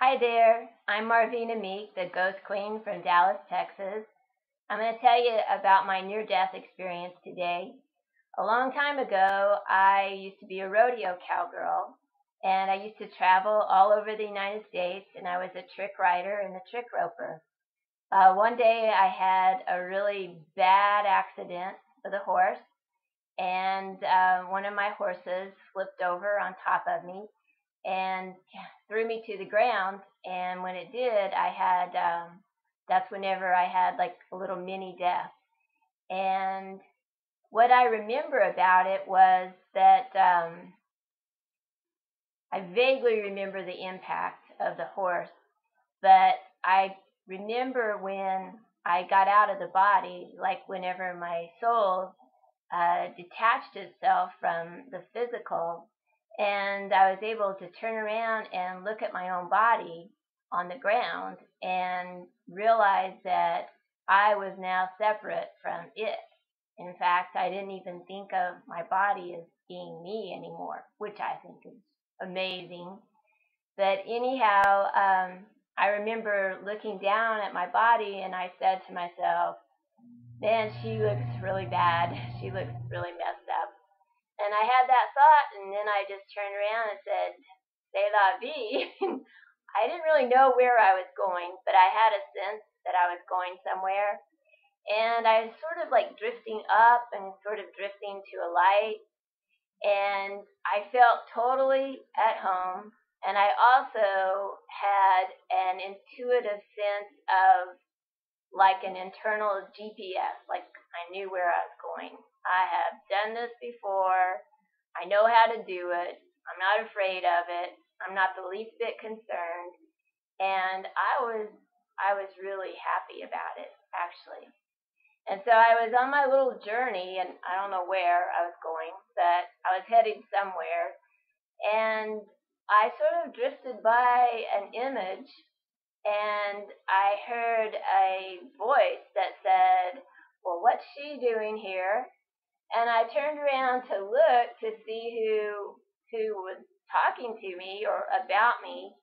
Hi there, I'm Meek, the Ghost Queen from Dallas, Texas. I'm going to tell you about my near-death experience today. A long time ago, I used to be a rodeo cowgirl, and I used to travel all over the United States, and I was a trick rider and a trick roper. One day, I had a really bad accident with a horse, and one of my horses flipped over on top of me and threw me to the ground. And when it did, that's whenever I had like a little mini death. And what I remember about it was that I vaguely remember the impact of the horse, but I remember when I got out of the body, like whenever my soul detached itself from the physical, and I was able to turn around and look at my own body on the ground and realize that I was now separate from it. In fact, I didn't even think of my body as being me anymore, which I think is amazing. But anyhow, I remember looking down at my body and I said to myself, man, she looks really bad. She looks really messed up. And I had that thought, and then I just turned around and said, "C'est la vie." I didn't really know where I was going, but I had a sense that I was going somewhere. And I was sort of like drifting up and sort of drifting to a light. And I felt totally at home. And I also had an intuitive sense of like an internal GPS, like I knew where I was going. I have done this before. I know how to do it. I'm not afraid of it. I'm not the least bit concerned. And I was really happy about it, actually. And so I was on my little journey, and I don't know where I was going, but I was heading somewhere. And I sort of drifted by an image, and I heard a voice that said, "Well, what's she doing here?" And I turned around to look to see who was talking to me or about me.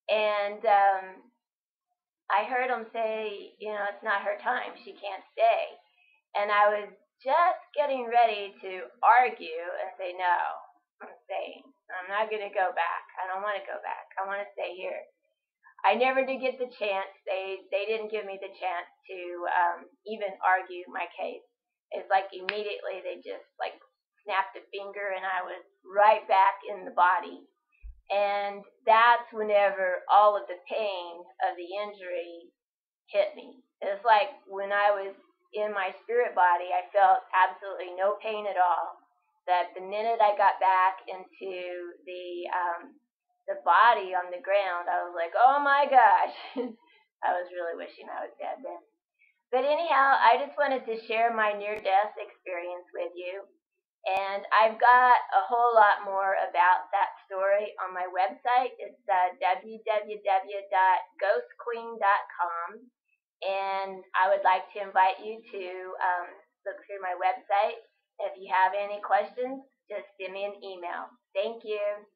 And I heard him say, it's not her time. She can't stay. And I was just getting ready to argue and say, no, I'm staying. I'm not going to go back. I don't want to go back. I want to stay here. I never did get the chance. They didn't give me the chance to even argue my case. It's like immediately they just like snapped a finger and I was right back in the body. And that's whenever all of the pain of the injury hit me. It's like when I was in my spirit body, I felt absolutely no pain at all. That the minute I got back into the body on the ground, I was like, oh my gosh. I was really wishing I was dead then. But anyhow, I just wanted to share my near-death experience with you. And I've got a whole lot more about that story on my website. It's www.ghostqueen.com. And I would like to invite you to look through my website. If you have any questions, just send me an email. Thank you.